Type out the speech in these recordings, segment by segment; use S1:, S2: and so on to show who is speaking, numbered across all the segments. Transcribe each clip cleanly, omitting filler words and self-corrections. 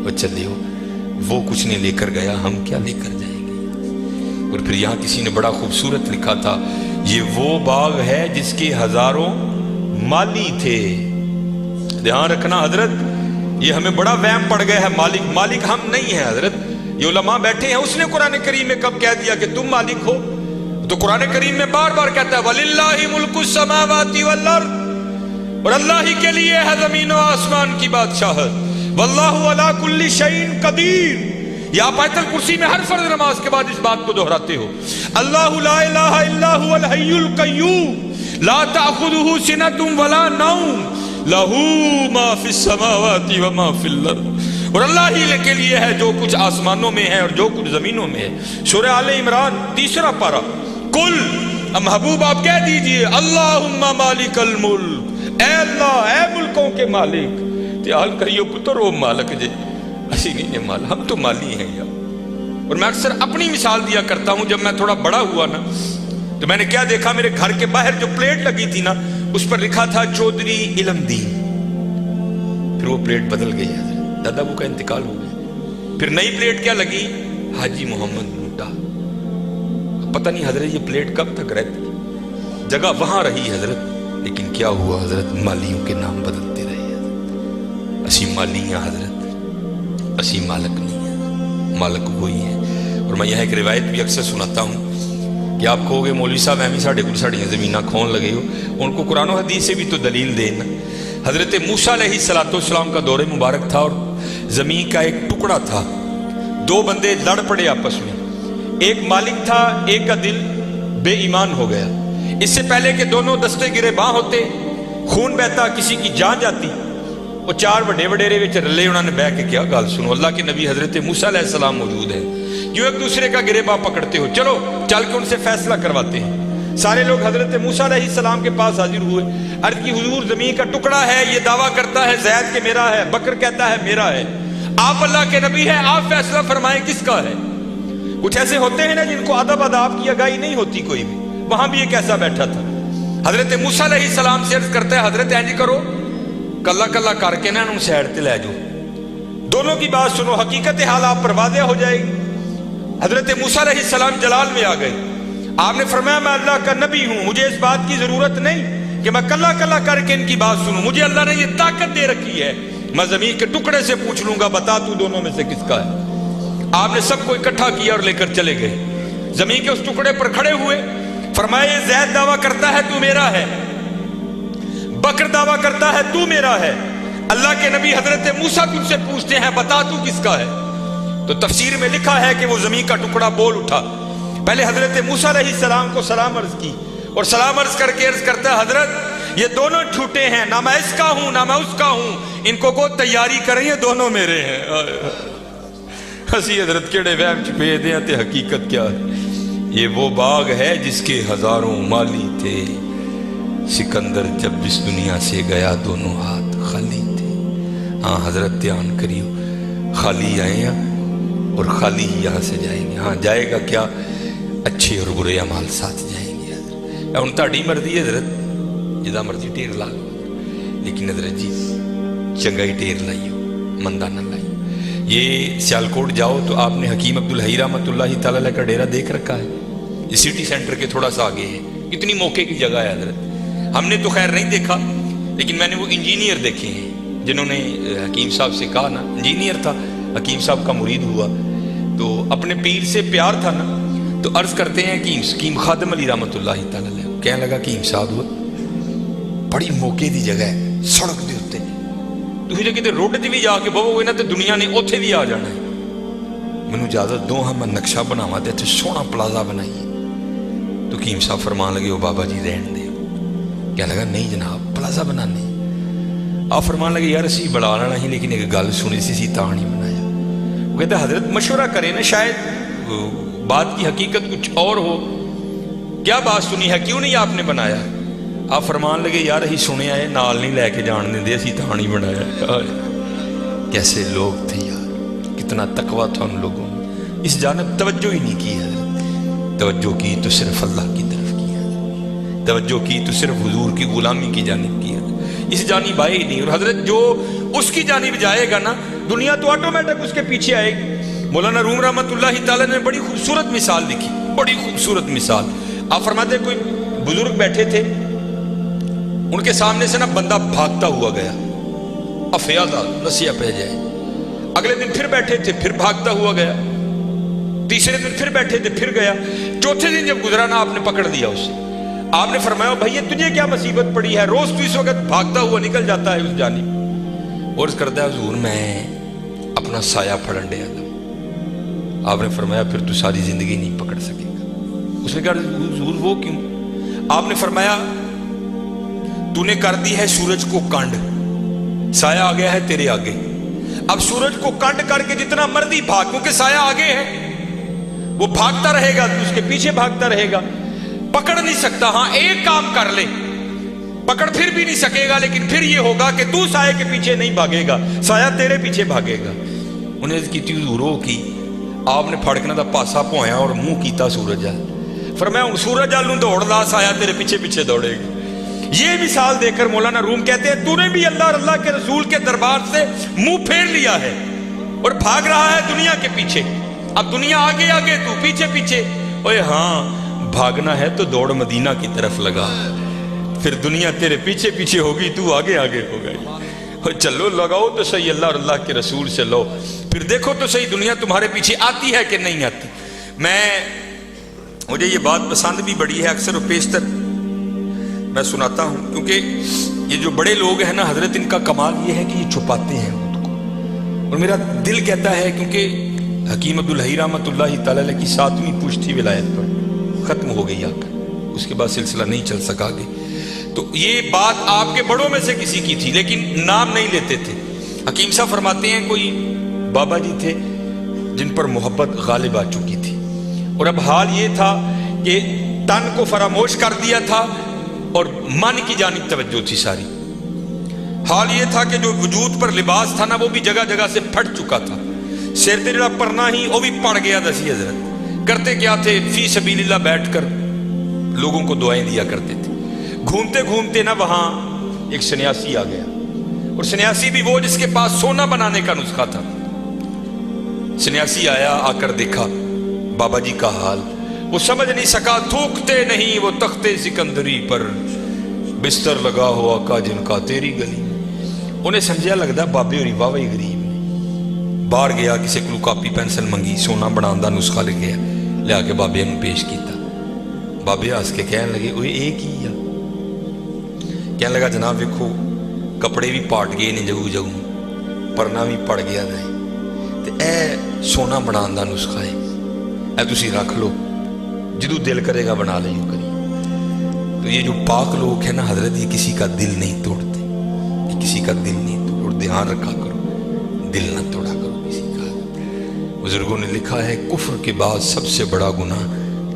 S1: وہ چلے ہو، وہ کچھ نہیں لے کر گیا، ہم کیا لے کر جائیں گے؟ اور پھر یہاں کسی نے بڑا خوبصورت لکھا تھا، یہ وہ باغ ہے جس کے ہزاروں مالی تھے۔ دھیان رکھنا حضرت، یہ ہمیں بڑا وہم پڑ گیا ہے، مالک ہم نہیں ہیں حضرت، یہ علماء بیٹھے ہیں۔ اس نے قرآن کریم میں کب کہہ دیا کہ تم مالک ہو؟ تو قرآن کریم میں بار بار کہتا ہے وَلِلَّهِ مُلْكُ السَّمَاوَاتِ وَالْأَرْضِ، اور اللہ ہی کے لیے ہے زمین و آسمان کی بادشاہت۔ وَاللَّهُ عَلَى كُلِّ شَيْءٍ قَدِيرٌ، یہ آپ آیت الکرسی میں ہر فرض نماز کے بعد اس بات کو دہراتے ہو۔ اللہ لا الہ الا هو الحی القیوم لا تأخذہ سنۃ ولا نوم لہ ما فی السماوات وما فی الارض، اور اللہ ہی کے لیے ہے جو کچھ آسمانوں میں ہے اور جو کچھ زمینوں میں ہے۔ سورہ آل عمران 3 پارہ، کل محبوب آپ کہہ دیجئے اللہم مالک الملک، اے اللہ اے ملکوں کے مالک۔ تیال کریو پتر وہ مالک جے، اسی نہیں مال، ہم تو مالی ہیں یار۔ اور میں اکثر اپنی مثال دیا کرتا ہوں، جب میں تھوڑا بڑا ہوا نا تو میں نے کیا دیکھا، میرے گھر کے باہر جو پلیٹ لگی تھی نا اس پر لکھا تھا چودھری علم دین، پھر وہ پلیٹ بدل گئی حضرت، دادا ابو کا انتقال ہو گیا، پھر نئی پلیٹ کیا لگی، حاجی محمد نوٹا۔ پتہ نہیں حضرت یہ پلیٹ کب تک رہتی، جگہ وہاں رہی حضرت، لیکن کیا ہوا حضرت، مالیوں کے نام بدلتے رہے حضرت۔ اسی مالی ہیں حضرت، اسی مالک نہیں ہیں، مالک وہی ہے۔ اور میں یہ ایک روایت بھی اکثر سناتا ہوں کہ آپ کہو گے مولوی صاحب ایمی ساڑھے کو ساڑھیاں زمینہ کھون لگے ہو، ان کو قرآن و حدیث سے بھی تو دلیل دینا۔ حضرت موسیٰ علیہ السلام کا دور مبارک تھا اور زمین کا ایک ٹکڑا تھا، 2 بندے لڑ پڑے آپس میں، ایک مالک تھا، ایک کا دل بے ایمان ہو گیا۔ اس سے پہلے کہ دونوں دستے گرے باں ہوتے، خون بہتا، کسی کی جان جاتی، وہ 4 بڑے وڈیرے وچ رلے، انہوں نے بہ کے کیا گال سنو، اللہ کے نبی حضرت موسیٰ علیہ السلام موجود ہیں، کیوں ایک دوسرے کا گریباں پکڑتے ہو، چلو چل کے ان سے فیصلہ کرواتے ہیں۔ سارے لوگ حضرت موسیٰ علیہ السلام کے پاس حاضر ہوئے، عرض کی حضور زمین کا ٹکڑا ہے، یہ دعویٰ کرتا ہے زید کہ میرا ہے، بکر کہتا ہے میرا ہے، آپ اللہ کے نبی ہیں، آپ فیصلہ فرمائیں کس کا ہے۔ کچھ ایسے ہوتے ہیں نا جن کو ادب اداب کی آگاہی نہیں ہوتی کوئی بھی، وہاں بھی ایک ایسا بیٹھا تھا۔ حضرت موسیٰ علیہ السلام سے عرض کرتا ہے حضرت اینج کرو، کلا کلا کر کے نا انہوں سیڈ تے لے جاؤ، دونوں کی بات سنو، حقیقت حال آپ پر واضح ہو جائے گی۔ حضرت موسیٰ علیہ السلام جلال میں آ گئے، آپ نے فرمایا میں اللہ کا نبی ہوں، مجھے اس بات کی ضرورت نہیں کہ میں کلا کلا کر کے ان کی بات سنوں، مجھے اللہ نے یہ طاقت دے رکھی ہے، میں زمین کے ٹکڑے سے پوچھ لوں گا بتا تو دونوں میں سے کس کا ہے۔ آپ نے سب کو اکٹھا کیا اور لے کر چلے گئے، زمین کے اس ٹکڑے پر کھڑے ہوئے، فرمایا یہ زید دعویٰ کرتا ہے تو میرا ہے، بکر دعویٰ کرتا ہے تو میرا ہے، اللہ کے نبی حضرت موسیٰ تجھ سے پوچھتے ہیں بتا تو کس کا ہے۔ تو تفسیر میں لکھا ہے کہ وہ زمین کا ٹکڑا بول اٹھا، پہلے حضرت موسیٰ علیہ السلام کو سلام عرض کی، اور سلام عرض کر کے عرض کرتا ہے حضرت یہ دونوں جھوٹے ہیں، نہ میں اس کا ہوں نہ میں اس کا ہوں، ان کو تیاری کریں، یہ دونوں میرے ہیں۔ ہسی حضرت کیڑے وہم چھپے دیں تے حقیقت کیا ہے، یہ وہ باغ ہے جس کے ہزاروں مالی تھے، سکندر جب اس دنیا سے گیا دونوں ہاتھ خالی تھے۔ ہاں حضرت دھیان کریو، خالی آئے ہیں اور خالی ہی یہاں سے جائیں گے۔ ہاں جائے گا کیا، اچھے اور برے اعمال ساتھ جائیں گے حضرت۔ ان تاڑی مرضی حضرت جدا مرضی ٹیر لا لو، لیکن حضرت جی چنگائی ٹیر لائیو، مندہ نہ لائیو۔ یہ سیالکوٹ جاؤ تو آپ نے حکیم عبدالحی رحمۃ اللہ تعالیٰ علیہ کا ڈیرہ دیکھ رکھا ہے، یہ سٹی سینٹر کے تھوڑا سا آگے ہے، کتنی موقع کی جگہ ہے حضرت۔ ہم نے تو خیر نہیں دیکھا، لیکن میں نے وہ انجینئر دیکھے ہیں جنہوں نے حکیم صاحب سے کہا نا، انجینئر تھا، حکیم صاحب کا مرید ہوا تو اپنے پیر سے پیار تھا نا، تو عرض کرتے ہیں کہ حکیم خادم علی رحمۃ اللہ تعالیٰ علیہ کہنے لگا کہ حکیم صاحب ہوا بڑی موقع دی جگہ ہے، سڑک دے ہوتے تھی جگہ تے روڈ تے بھی جا کے بہو گے نا تو دنیا نے اوتھے بھی آ جانا ہے، مینوں اجازت دو ہاں میں نقشہ بناواں تے اتنے سونا پلازا بنائیے۔ تو حکیم صاحب فرمان لگے وہ بابا جی رہن دے، کہنے لگا نہیں جناب پلازا بنانے، آپ فرمان لگے یار اسی بڑا لینا ہی، لیکن ایک گل سنی سی تاں نہیں بنایا۔ وہ کہتا حضرت مشورہ کرے نا، شاید بات کی حقیقت کچھ اور ہو، کیا بات سنی ہے کیوں نہیں آپ نے بنایا؟ آپ فرمان لگے یار ہی سنے آئے نال نہیں لے کے جان دیں اسی تاں نہیں بنایا۔ کیسے لوگ تھے یار، کتنا تقویٰ تھا ان لوگوں میں، اس جانب توجہ ہی نہیں کی حضرت، توجہ کی تو صرف اللہ کی طرف کی حضرت، توجہ کی تو صرف حضور کی غلامی کی جانب کی حضرت، اس جانب آئے ہی نہیں۔ اور حضرت جو اس کی جانب جائے گا نا दुनिया तो ऑटोमेटिक उसके पीछे आएगी। मौलाना रूम रहमतुल्लाहि तआला ने बड़ी खूबसूरत मिसाल लिखी, बड़ी खूबसूरत मिसाल। आप फरमाते कोई बुजुर्ग बैठे थे, उनके सामने से ना बंदा भागता हुआ गया, अफयादा नसिया पह जाए। अगले दिन फिर बैठे थे, फिर भागता हुआ गया। तीसरे दिन फिर बैठे थे, फिर गया। चौथे दिन जब गुजरा ना, आपने पकड़ लिया उसे। आपने फरमाया भैया तुझे क्या मुसीबत पड़ी है, रोज तू इस वक्त भागता हुआ निकल जाता है उस जानिब। और करता है हुजूर मैं अपना साया फड़न डे आता। आपने फरमाया फिर तू सारी जिंदगी नहीं पकड़ सकेगा। उसने कहा हुजूर वो क्यों? आपने फरमाया तूने कर दी है सूरज को कांड, साया आ गया है तेरे आगे। अब सूरज को कांड करके जितना मर्जी भाग, क्योंकि साया आगे है, वो भागता रहेगा, तू उसके पीछे भागता रहेगा, पकड़ नहीं सकता। हाँ एक काम कर ले, पकड़ फिर भी नहीं सकेगा, लेकिन फिर ये होगा कि तू साये के पीछे नहीं भागेगा, साया तेरे पीछे भागेगा। उन्हें की रो की आपने फड़कना दा पासा पोया और मुंह कीता सूरज अल। फिर मैं सूरज अल दौड़ ला, साया तेरे पीछे पीछे दौड़ेगा। ये मिसाल देकर मौलाना रूम कहते हैं तूने भी अल्लाह और अल्लाह के रसूल के दरबार से मुंह फेर लिया है और भाग रहा है दुनिया के पीछे। अब दुनिया आगे आगे, तू पीछे पीछे। ओए हाँ भागना है तो दौड़ मदीना की तरफ लगा, फिर दुनिया तेरे पीछे पीछे होगी, तू आगे आगे हो गई। चलो लगाओ तो सही अल्लाह और अल्लाह के रसूल से लो, फिर देखो तो सही दुनिया तुम्हारे पीछे आती है कि नहीं आती। मुझे ये बात पसंद भी बड़ी है, अक्सर और पेशतर मैं सुनाता हूं, क्योंकि ये जो बड़े लोग हैं ना हजरत, इनका कमाल ये है कि ये छुपाते हैं खुद को। और मेरा दिल कहता है, क्योंकि हकीम अब्दुल हई रहमतुल्लाहि तआला अलैह की 7वीं पुश्ती विलायत पर खत्म हो गई आकर, उसके बाद सिलसिला नहीं चल सका आगे। तो ये बात आपके बड़ों में से किसी की थी, लेकिन नाम नहीं लेते थे। हकीम साहब फरमाते हैं कोई बाबा जी थे जिन पर मोहब्बत गालिब आ चुकी थी, और अब हाल ये था कि तन को फरामोश कर दिया था और मन की जानिब तवज्जो थी सारी। हाल ये था कि जो वजूद पर लिबास था ना, वो भी जगह जगह से फट चुका था। सिर ते जड़ा परना ही वो भी पड़ गया। दसी हजरत करते क्या थे, फी सबीलिल्लाह बैठकर लोगों को दुआएं दिया करते थे। घूमते घूमते ना वहां एक सन्यासी आ गया, और सन्यासी भी वो जिसके पास सोना बनाने का नुस्खा था। सन्यासी आया, आकर देखा बाबा जी का हाल, वो समझ नहीं सका, थूकते नहीं वो तख्ते सिकंदरी पर, बिस्तर लगा हुआ का जिनका तेरी गली। उन्हें समझा लगता बाबे होरी वाह ही गरीब ने। बाहर गया, किसी को कापी पेंसिल मंगी, सोना बनाने का नुस्खा लिख गया, लिया के बाबे नूं पेश किया। बाबे हस के कहन लगे ओए ये की आ? कहन लगा जनाब वेखो कपड़े भी पाट गए ने जगू जगू, परना भी पड़ गया है, तो यह सोना बनाने का नुस्खा है, यह तुसी रख लो, जदों दिल करेगा बना लियो करिए। तो ये जो पाक लोग हैं ना हजरत, ये किसी का दिल नहीं तोड़ते, ये किसी का दिल नहीं तोड़, ध्यान रखा करो, दिल ना तोड़ा करो किसी का। बुजुर्गों ने लिखा है कुफ्र के बाद सबसे बड़ा गुनाह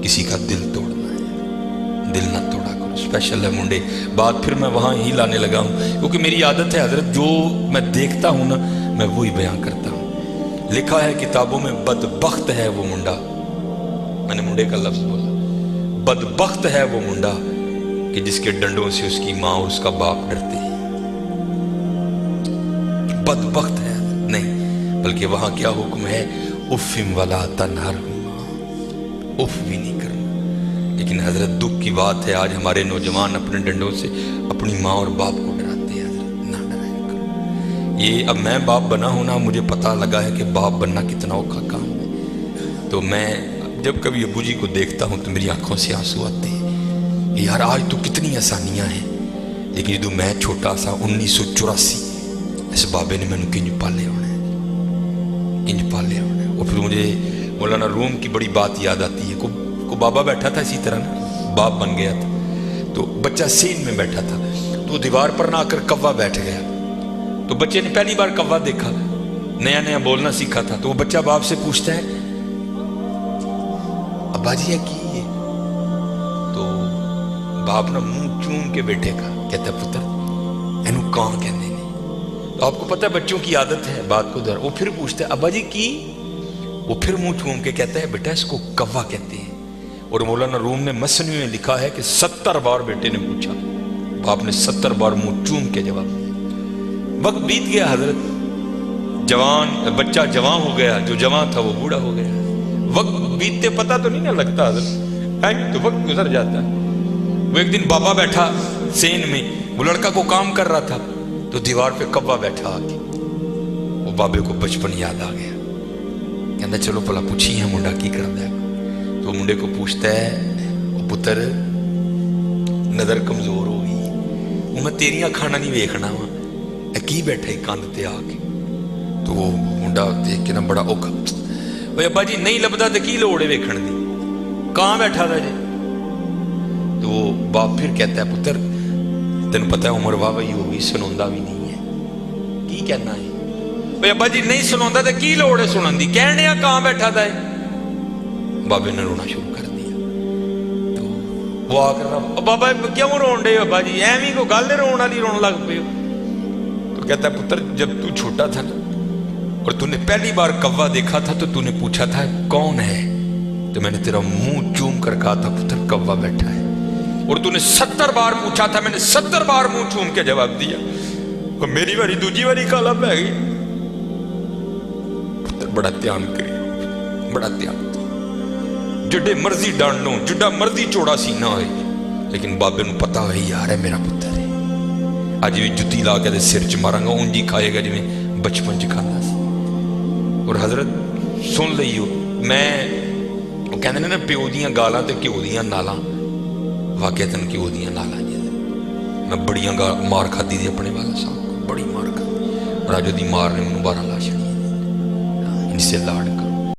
S1: किसी का दिल तोड़ना है, दिल ना तोड़ा करो। स्पेशल है मुंडे, बात फिर मैं वहाँ ही लाने लगा हूँ, क्योंकि मेरी आदत है हजरत, जो मैं देखता हूँ ना मैं वही बयान करता हूँ। लिखा है किताबों में बदबख्त है वो मुंडा, मैंने मुंडे का लफ्ज बोला, बदबख्त है वो मुंडा कि जिसके डंडों से उसकी माँ और उसका बाप डरते हैं। बदबख्त है नहीं, बल्कि वहां क्या हुक्म है, उफ़िम वला तनहरहुमा, उफ भी नहीं करना। लेकिन हजरत दुख की बात है, आज हमारे नौजवान अपने डंडों से अपनी माँ और बाप को डराते हैं। हजरत ना डराया करो। ये अब मैं बाप बना हूं ना, मुझे पता लगा है कि बाप बनना कितना औखा काम है। तो मैं जब कभी अबू जी को देखता हूं तो मेरी आंखों से आंसू आते हैं, यार आज तो कितनी आसानियां हैं, लेकिन जो मैं छोटा सा 1984 इस बाबे ने मैंने किंज पाले होना है, किंज पाले होना है। और फिर मुझे मौलाना रूम की बड़ी बात याद आती है। को बाबा बैठा था इसी तरह ना, बाप बन गया था, तो बच्चा सीन में बैठा था, तो दीवार पर ना आकर कौवा बैठ गया। तो बच्चे ने पहली बार कौवा देखा, नया नया बोलना सीखा था, तो वो बच्चा बाप से पूछता है अब्बा जी है की है? तो बाप ना मुंह चूम के बेटे का कहता पुत्र एनू कां कहते हैं। तो आपको पता है बच्चों की आदत है बात को दर। वो फिर पूछता है अब्बा जी की? वो फिर मुंह चूम के कहता है बेटा इसको कौवा कहते हैं। और मौलाना रूम ने मसनवी में लिखा है कि 70 बार बेटे ने पूछा, बाप ने 70 बार मुंह चूम के जवाब दिया। वक्त बीत गया हजरत, जवान बच्चा जवान हो गया, जो जवान था वो बूढ़ा हो गया। वक्त बीतते पता तो नहीं ना लगता, तो वक्त गुजर जाता है। वो एक दिन बाबा बैठा सेन में, वो लड़का को काम कर रहा था, तो दीवार पे कौवा बैठा आके, वो बाबे को बचपन याद आ गया। कहता चलो भला पूछी है मुंडा की करता है। तो मुंडे को पूछता है, वो पुत्र नज़र कमजोर हो गई, मैं तेरिया खाना नहीं वेखना वा, की बैठा ही कंध ते आके। तो वो मुंडा देख के ना बड़ा औखा, भाई अब्बा जी नहीं लभदा तो की लोड़ है वेखण दी, कहाँ बैठा था जी। तो वो बाप फिर कहता है, पुत्र तेन पता है उम्र वाह ही होगी, सुनांदा भी नहीं है, की कहना है। भाई अब्बा जी नहीं सुनांदा तो की लोड़ है सुनन दी, कहने कहाँ बैठा था। बाबे ने रोना शुरू कर दिया। तो वो आकर बाबा क्यों रोन डे अब्बा जी, एवं को गल रोन वाली रोन लग पे। तो कहता है, पुत्र जब तू छोटा था ना और तूने पहली बार कौवा देखा था, तो तूने पूछा था कौन है, तो मैंने तेरा मुंह चूम कर कहा था पुत्र कौवा बैठा है। और तूने 70 बार पूछा था, मैंने 70 बार मुंह चूम के जवाब दिया, और मेरी बारी दूजी बारी काला पै गई। पुत्र बड़ा ध्यान करिए, बड़ा ध्यान, जिड्डे मर्जी डंड लो, जिड्डा मर्जी चौड़ा सीना होए, लेकिन बाबे नूं पता हो यार है मेरा पुत्र है, अज भी जुत्ती ला के सिर च मारांगा, उंज ही खाएगा जिवें बचपन च खांदा सी। और हजरत सुन लईओ, मैं वो कहते ने ना प्यो दियां गालां ते घ्यो दियां नालां, वाकईतन घ्यो दियां नालां जी। मैं बड़ियां मार खाधी थी अपने वाला साहब को, बड़ी मार खाधी, और अज ओहदी मार ने मैनूं 12 ला छड़ी, इनसे लाड़